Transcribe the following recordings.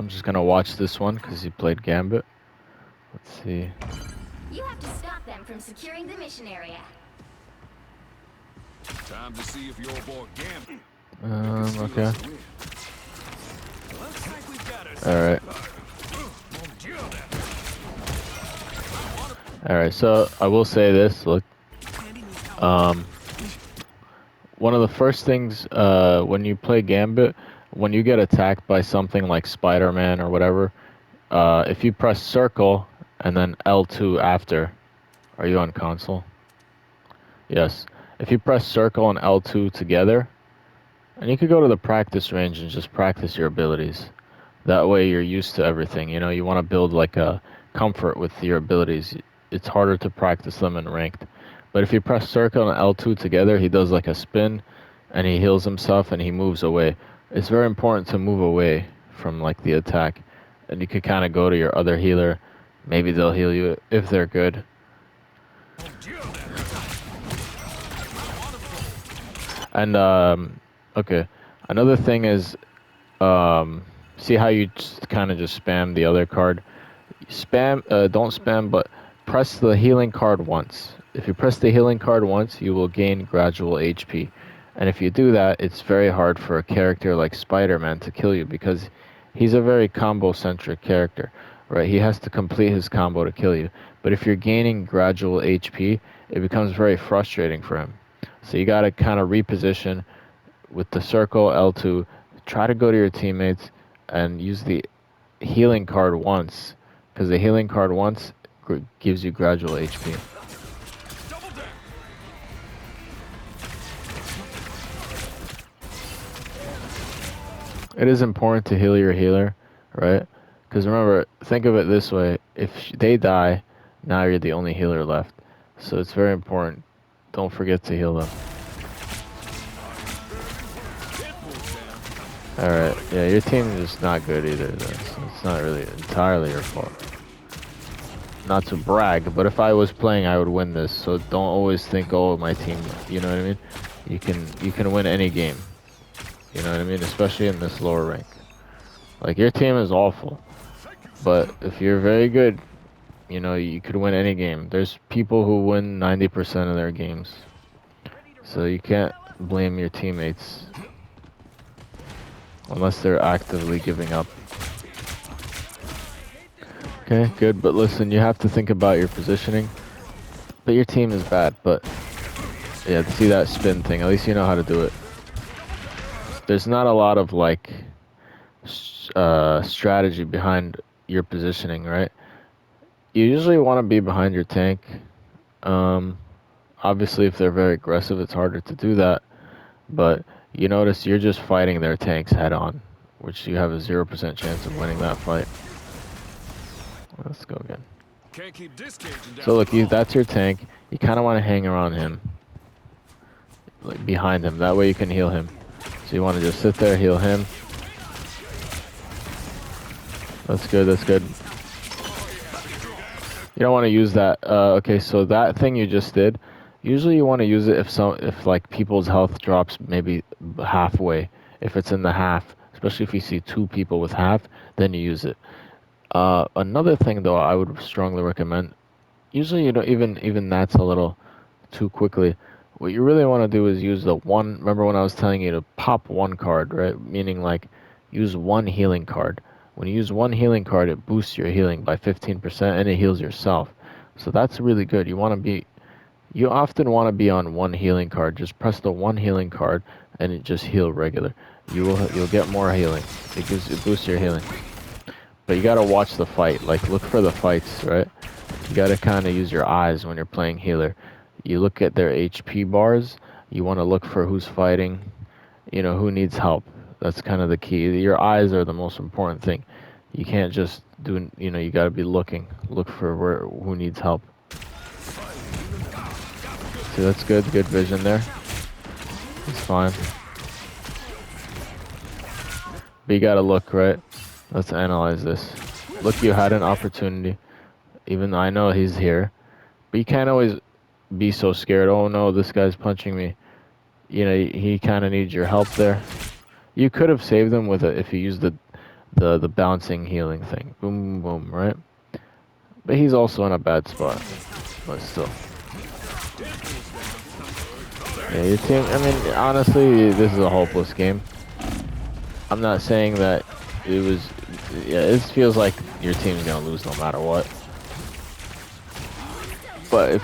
I'm just gonna watch this one because he played Gambit. Let's see. You have to stop them from securing the mission area. Time to see if your boy Gambit. Okay. Alright. Alright, so I will say this, look. One of the first things when you play Gambit, when you get attacked by something like Spider-Man or whatever, if you press circle and then L2 after, are you on console? Yes. If you press circle and L2 together, and you could go to the practice range and just practice your abilities. That way you're used to everything. You know, you want to build like a comfort with your abilities. It's harder to practice them in ranked. But if you press circle and L2 together, he does like a spin and he heals himself and he moves away. It's very important to move away from like the attack. And you could kind of go to your other healer. Maybe they'll heal you if they're good. And okay, another thing is, see how you kind of just spam the other card. Don't spam, but press the healing card once. If you press the healing card once, you will gain gradual HP. And if you do that, it's very hard for a character like Spider-Man to kill you because he's a very combo-centric character, right? He has to complete his combo to kill you. But if you're gaining gradual HP, it becomes very frustrating for him. So you got to kind of reposition with the circle L2, try to go to your teammates and use the healing card once, because the healing card once gives you gradual HP. It is important to heal your healer, right? Because remember, think of it this way, if they die, now you're the only healer left. So it's very important. Don't forget to heal them. Alright, yeah, your team is not good either, though, so it's not really entirely your fault. Not to brag, but if I was playing, I would win this, so don't always think, oh, my team, you know what I mean? You can win any game, you know what I mean? Especially in this lower rank. Like, your team is awful, but if you're very good, you know, you could win any game. There's people who win 90% of their games, so you can't blame your teammates. Unless they're actively giving up. Okay, good, but listen, you have to think about your positioning. But your team is bad, but yeah, see that spin thing, at least you know how to do it. There's not a lot of like strategy behind your positioning, right? You usually want to be behind your tank. Obviously, if they're very aggressive, it's harder to do that. But you notice you're just fighting their tanks head on, which you have a 0% chance of winning that fight. Let's go again. So look, that's your tank. You kind of want to hang around him, like behind him. That way you can heal him. So you want to just sit there, heal him. That's good. That's good. You don't want to use that. Okay, so that thing you just did. Usually you want to use it if like people's health drops maybe halfway. If it's in the half, especially if you see two people with half, then you use it. Another thing though, I would strongly recommend. Usually, you know, even that's a little too quickly. What you really want to do is use the one. Remember when I was telling you to pop one card, right? Meaning like use one healing card. When you use one healing card, it boosts your healing by 15% and it heals yourself. So that's really good. You often want to be on one healing card. Just press the one healing card and it just heal regular. You'll get more healing. It boosts your healing. But you gotta watch the fight. Like look for the fights, right? You gotta kind of use your eyes when you're playing healer. You look at their HP bars. You want to look for who's fighting. You know who needs help. That's kind of the key. Your eyes are the most important thing. You can't just do. You know you gotta be looking. Look for who needs help. See, that's good. Good vision there. It's fine. But you gotta look, right? Let's analyze this. Look, you had an opportunity. Even though I know he's here. But you can't always be so scared. Oh no, this guy's punching me. You know, he kind of needs your help there. You could have saved him with it if you used the bouncing healing thing. Boom, boom, right? But he's also in a bad spot. But still. Yeah, your team, I mean, honestly, this is a hopeless game. I'm not saying that it was... Yeah, it feels like your team's gonna lose no matter what. But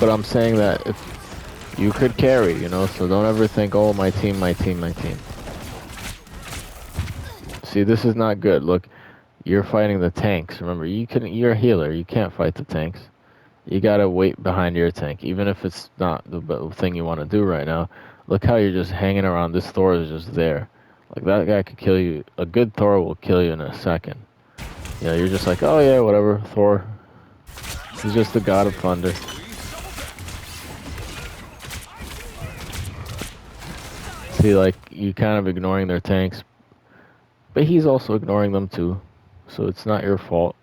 I'm saying that if you could carry, you know, so don't ever think, oh, my team, my team, my team. See, this is not good. Look, you're fighting the tanks. Remember, you're a healer. You can't fight the tanks. You gotta wait behind your tank, even if it's not the thing you want to do right now. Look how you're just hanging around. This Thor is just there. Like, that guy could kill you. A good Thor will kill you in a second. You know, you're just like, oh yeah, whatever, Thor. He's just the god of thunder. See, like, you kind of ignoring their tanks. But he's also ignoring them too. So it's not your fault.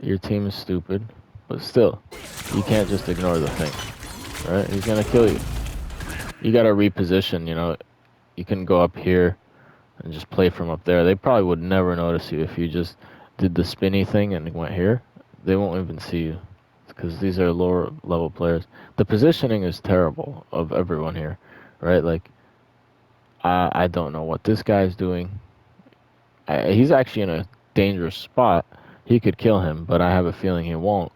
Your team is stupid. But still, you can't just ignore the thing. Right? He's gonna kill you. You gotta reposition, you know. You can go up here and just play from up there. They probably would never notice you if you just did the spinny thing and went here. They won't even see you. Because these are lower level players. The positioning is terrible of everyone here. Right? Like, I don't know what this guy's doing. He's actually in a dangerous spot. He could kill him, but I have a feeling he won't.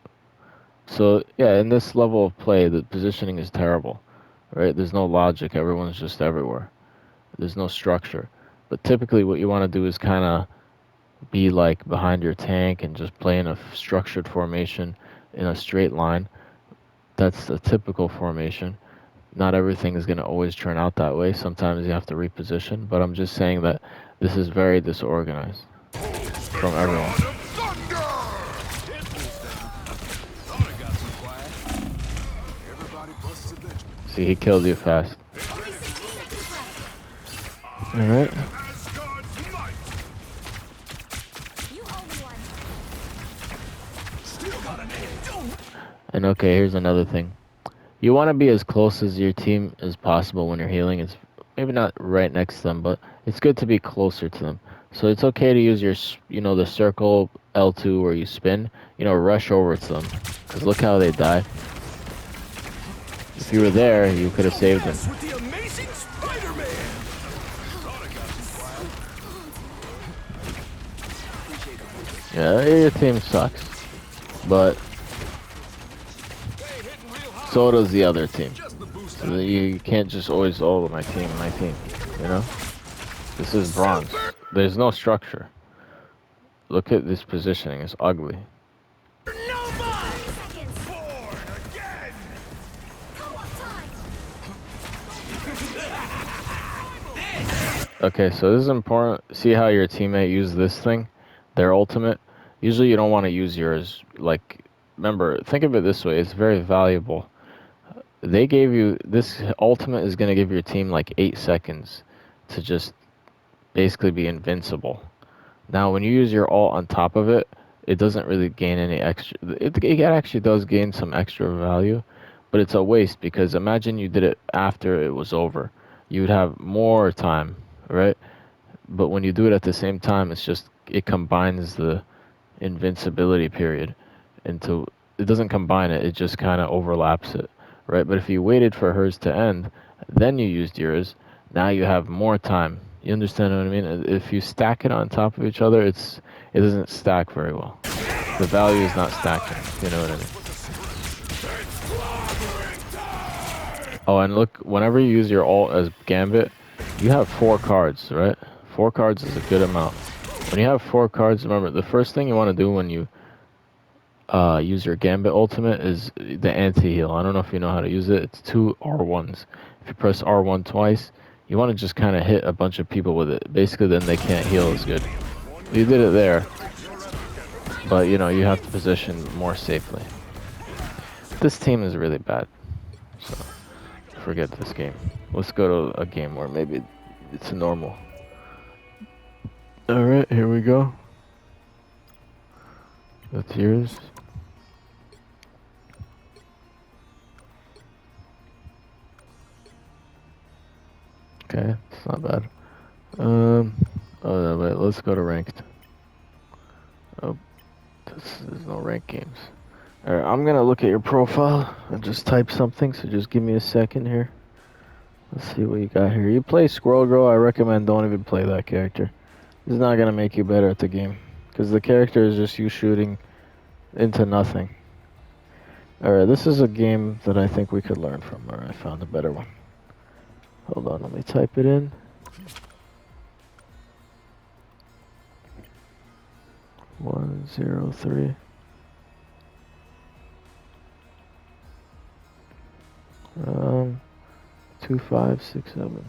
So, yeah, in this level of play, the positioning is terrible, right? There's no logic. Everyone's just everywhere. There's no structure. But typically what you want to do is kind of be like behind your tank and just play in a structured formation in a straight line. That's a typical formation. Not everything is going to always turn out that way. Sometimes you have to reposition, but I'm just saying that this is very disorganized from everyone. See, he killed you fast. Alright. And okay, here's another thing. You want to be as close as your team as possible when you're healing. It's maybe not right next to them, but it's good to be closer to them. So it's okay to use your, you know, the circle L2 where you spin, you know, rush over to them. Because look how they die. If you were there, you could have saved them. Yeah, your team sucks. But so does the other team. So you can't just always, oh, my team, you know? This is bronze. There's no structure. Look at this positioning, it's ugly. Okay, so this is important. See how your teammate used this thing? Their ultimate? Usually you don't want to use yours. Like, remember, think of it this way. It's very valuable. They gave you... This ultimate is going to give your team like 8 seconds to just basically be invincible. Now, when you use your ult on top of it, it doesn't really gain any extra... It actually does gain some extra value, but it's a waste because imagine you did it after it was over. You would have more time, right? But when you do it at the same time, it's just... It combines the invincibility period into... It doesn't combine it, it just kind of overlaps it, right? But if you waited for hers to end, then you used yours, now you have more time. You understand what I mean? If you stack it on top of each other, it doesn't stack very well. The value is not stacking. You know what I mean? Oh, and look, whenever you use your ult as Gambit, you have 4 cards, right? 4 cards is a good amount. When you have 4 cards, remember, the first thing you want to do when you use your Gambit ultimate is the anti-heal. I don't know if you know how to use it. It's 2 R1s. If you press R1 twice, you want to just kind of hit a bunch of people with it. Basically, then they can't heal as good. You did it there, but you know, you have to position more safely. This team is really bad, so forget this game. Let's go to a game where maybe it's normal. Alright, here we go. That's yours. Okay, it's not bad. Oh no, wait, let's go to ranked. There's no ranked games. Alright, I'm gonna look at your profile and just type something, so just give me a second here. Let's see what you got here. You play Squirrel Girl, I recommend don't even play that character. It's not gonna make you better at the game. Because the character is just you shooting into nothing. Alright, this is a game that I think we could learn from. Alright, I found a better one. Hold on, let me type it in. One, zero, three. Um, 2567.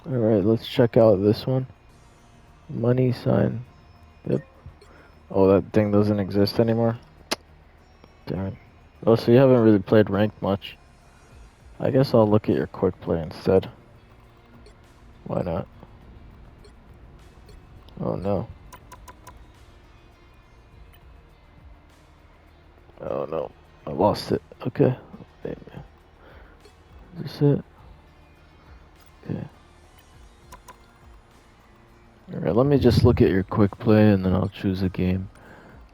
Alright, let's check out this one. Money sign. Yep. Oh, that thing doesn't exist anymore? Damn. Oh, so you haven't really played ranked much. I guess I'll look at your quick play instead. Why not? Oh no. Oh no. I lost it. Okay. Is this it? Okay. Alright, let me just look at your quick play and then I'll choose a game.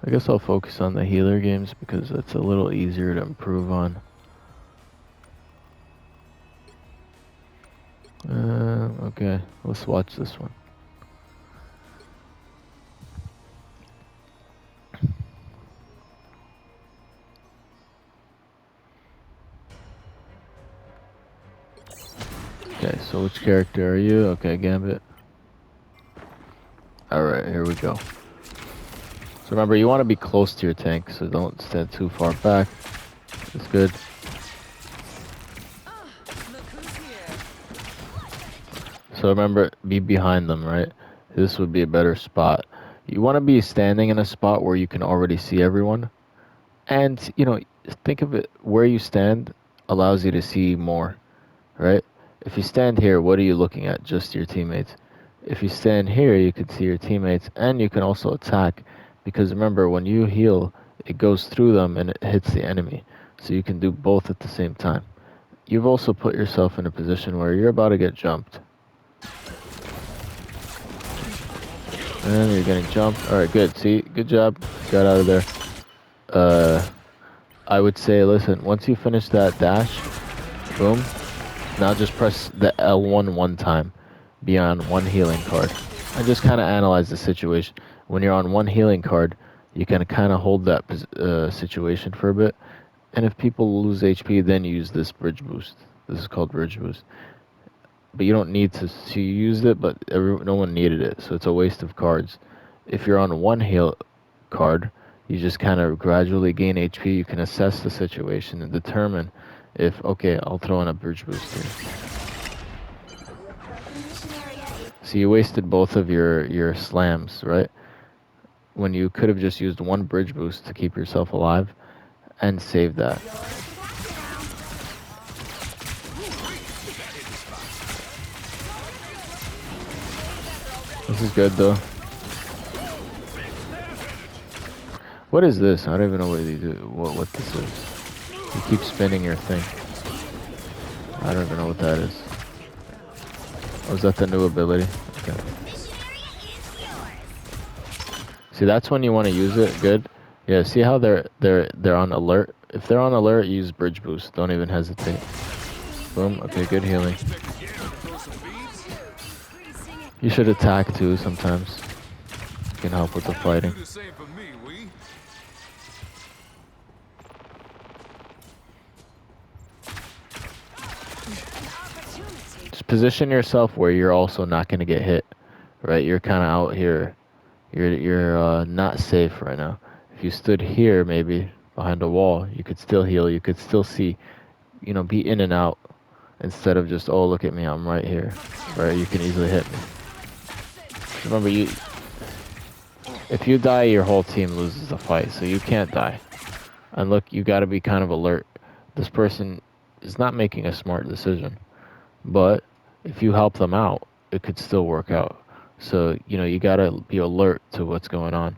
I guess I'll focus on the healer games because that's a little easier to improve on. Okay, let's watch this one. Okay, so which character are you? Okay, Gambit. Alright, here we go. So remember, you want to be close to your tank, so don't stand too far back. That's good. So remember, be behind them, right? This would be a better spot. You want to be standing in a spot where you can already see everyone. And, you know, think of it, where you stand allows you to see more, right? If you stand here, what are you looking at? Just your teammates. If you stand here, you can see your teammates, and you can also attack. Because remember, when you heal, it goes through them and it hits the enemy. So you can do both at the same time. You've also put yourself in a position where you're about to get jumped. And you're getting jumped. Alright, good. See? Good job. Got out of there. I would say, listen, once you finish that dash, boom, now just press the L1 one time. Be on one healing card. And just kind of analyze the situation. When you're on one healing card, you can kind of hold that situation for a bit. And if people lose HP, then use this bridge boost. This is called bridge boost. But you don't need to use it, but no one needed it, so it's a waste of cards. If you're on one heal card, you just kind of gradually gain HP. You can assess the situation and determine if, okay, I'll throw in a bridge boost here. So you wasted both of your slams, right? When you could have just used one bridge boost to keep yourself alive and save that. This is good though. What is this? I don't even know what you do. What this is. You keep spinning your thing. I don't even know what that is. Oh, is that the new ability? Okay. See, that's when you want to use it. Good. Yeah. See how they're on alert. If they're on alert, use bridge boost. Don't even hesitate. Boom. Okay. Good healing. You should attack too sometimes. You can help with the fighting. Just position yourself where you're also not going to get hit, right? You're kind of out here. You're not safe right now. If you stood here, maybe behind a wall, you could still heal. You could still see, you know, be in and out instead of just, oh, look at me, I'm right here, right? You can easily hit me. Remember, if you die, your whole team loses the fight, so you can't die. And look, you got to be kind of alert. This person is not making a smart decision, but if you help them out, it could still work out. So, you know, you got to be alert to what's going on.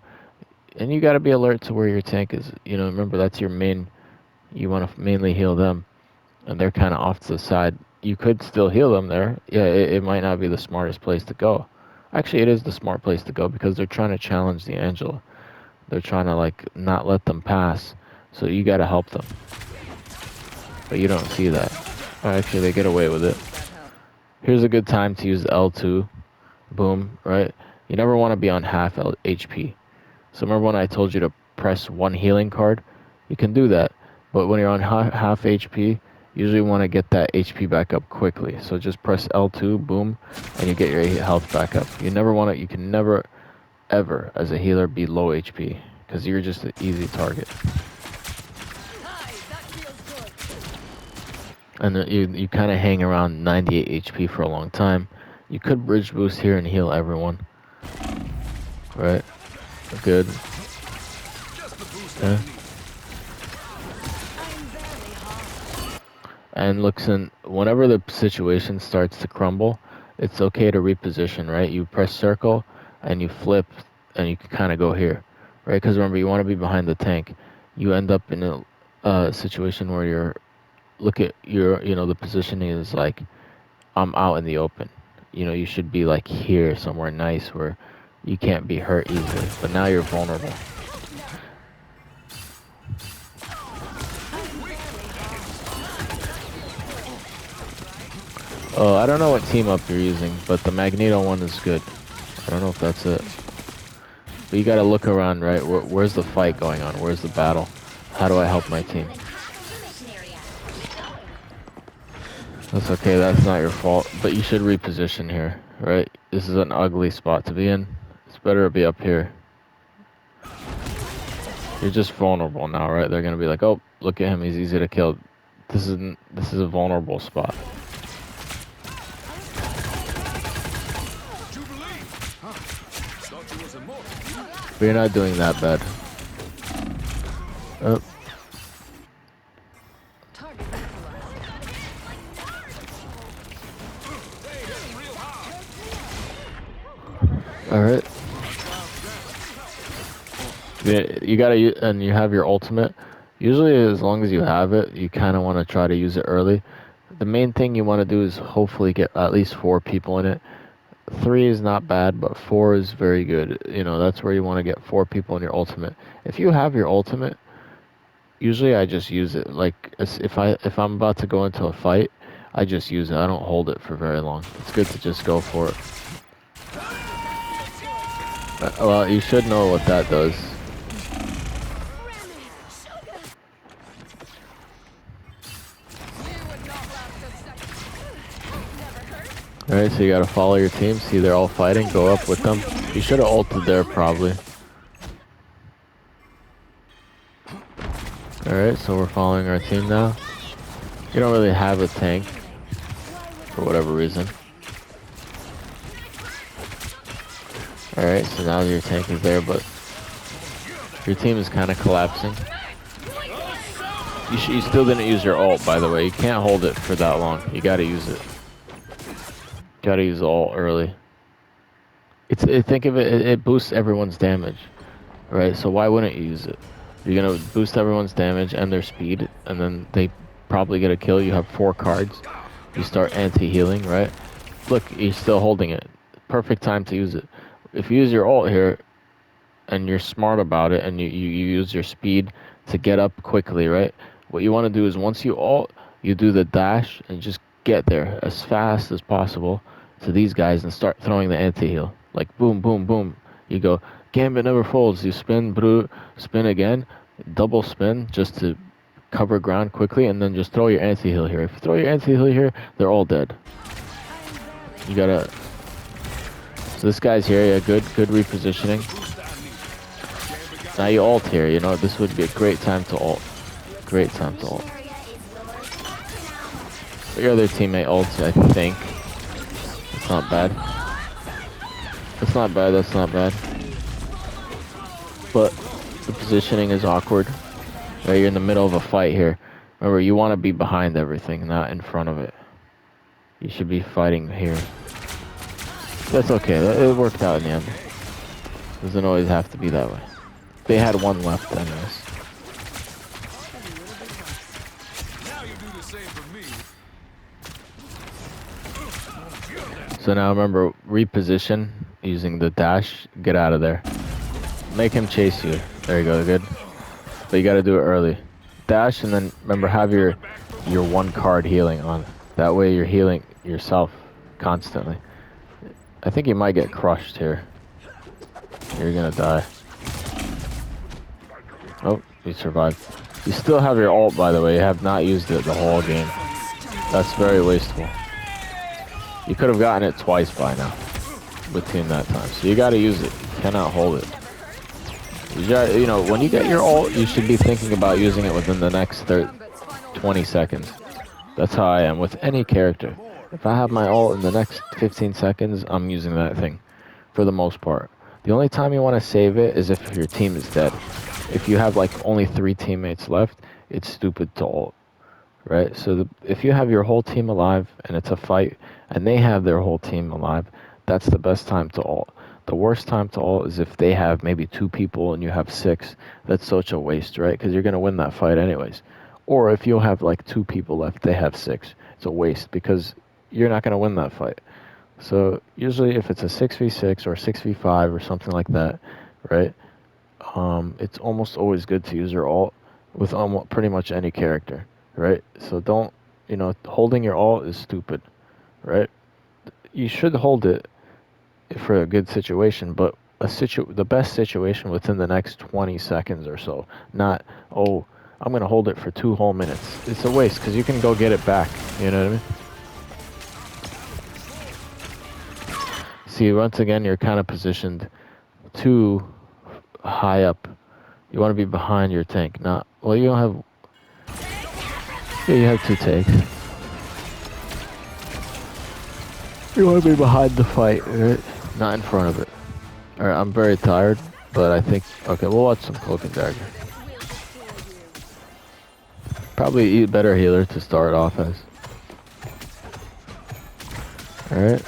And you got to be alert to where your tank is. You know, remember, that's your main, you want to mainly heal them. And they're kind of off to the side. you could still heal them there. Yeah, it might not be the smartest place to go. Actually, it is the smart place to go because they're trying to challenge the Angela. They're trying to like not let them pass. So you gotta help them. But you don't see that. Actually, they get away with it. Here's a good time to use L2. Boom, right? You never want to be on half HP. So remember when I told you to press one healing card? You can do that. But when you're on half HP, you usually want to get that HP back up quickly. So just press L2, boom, and you get your health back up. You can never, ever, as a healer, be low HP. Because you're just an easy target. And you kind of hang around 98 HP for a long time. You could bridge boost here and heal everyone. Right? Good. Yeah. And whenever the situation starts to crumble, it's okay to reposition, right? You press circle and you flip and you can kind of go here, right? Because remember, you want to be behind the tank. You end up in a situation where the positioning is like, I'm out in the open. You should be like here somewhere nice where you can't be hurt easily. But now you're vulnerable. Oh, I don't know what team up you're using, but the Magneto one is good. I don't know if that's it. But you gotta look around, right? Where's the fight going on? Where's the battle? How do I help my team? That's okay, that's not your fault. But you should reposition here, right? This is an ugly spot to be in. It's better to be up here. You're just vulnerable now, right? They're gonna be like, oh, look at him, he's easy to kill. This is a vulnerable spot. But you're not doing that bad. Oh. Alright. You gotta and you have your ultimate. Usually as long as you have it, you kind of want to try to use it early. The main thing you want to do is hopefully get at least 4 people in it. 3 is not bad, but 4 is very good. That's where you want to get 4 people in your ultimate. If you have your ultimate, usually I just use it. Like if I'm about to go into a fight, I just use it. I don't hold it for very long. It's good to just go for it. Well, you should know what that does. Alright, so you gotta follow your team, see they're all fighting, go up with them. You should have ulted there probably. Alright, so we're following our team now. You don't really have a tank, for whatever reason. Alright, so now your tank is there, but your team is kind of collapsing. You still didn't use your ult, by the way. You can't hold it for that long. You gotta use it. Gotta use the ult early. Think of it, it boosts everyone's damage, right? So why wouldn't you use it? You're gonna boost everyone's damage and their speed, and then they probably get a kill. You have 4 cards. You start anti-healing, right? Look, you're still holding it. Perfect time to use it. If you use your ult here, and you're smart about it, and you use your speed to get up quickly, right? What you want to do is once you ult, you do the dash and just get there as fast as possible to these guys and start throwing the anti-heal. Like boom, boom, boom. You go, Gambit never folds. You spin, brute, spin again, double spin just to cover ground quickly, and then just throw your anti-heal here. If you throw your anti-heal here, they're all dead. You gotta... So this guy's here, yeah, good repositioning. Now you ult here, this would be a great time to ult. Great time to ult. Your other teammate ults, I think. That's not bad. That's not bad, that's not bad. But the positioning is awkward. Right, you're in the middle of a fight here. Remember, you want to be behind everything, not in front of it. You should be fighting here. That's okay, it worked out in the end. Doesn't always have to be that way. They had 1 left anyways. Now you do the same for me. So now remember, reposition using the dash. Get out of there. Make him chase you. There you go, good. But you gotta do it early. Dash and then remember have your one card healing on. That way you're healing yourself constantly. I think you might get crushed here. You're gonna die. Oh, you survived. You still have your ult, by the way. You have not used it the whole game. That's very wasteful. You could have gotten it twice by now with team that time. So you gotta use it. You cannot hold it. You know, when you get your ult, you should be thinking about using it within the next 20 seconds. That's how I am with any character. If I have my ult in the next 15 seconds, I'm using that thing for the most part. The only time you want to save it is if your team is dead. If you have like only 3 teammates left, it's stupid to ult, right? So if you have your whole team alive and it's a fight and they have their whole team alive, that's the best time to ult. The worst time to ult is if they have maybe 2 people and you have 6. That's such a waste, right? Because you're going to win that fight anyways. Or if you have like 2 people left, they have 6. It's a waste because you're not going to win that fight. So usually if it's a 6v6 or 6v5 or something like that, right? It's almost always good to use your ult with almost pretty much any character, right? So don't, you know, holding your ult is stupid, right? You should hold it for a good situation, but the best situation within the next 20 seconds or so, not, oh, I'm going to hold it for 2 whole minutes. It's a waste because you can go get it back, you know what I mean? See, once again, you're kind of positioned too high up. You want to be behind your tank, not, well, you don't have, yeah, you have 2 tanks. You want to be behind the fight, right? Not in front of it. Alright, I'm very tired, but I think, okay, we'll watch some Cloak and Dagger. Probably eat better healer to start off as. Alright.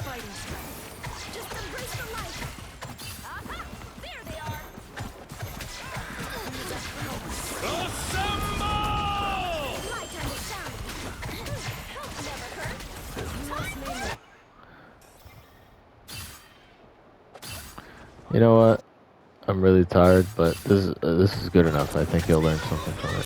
You know what? I'm really tired, but this is good enough. I think you'll learn something from it.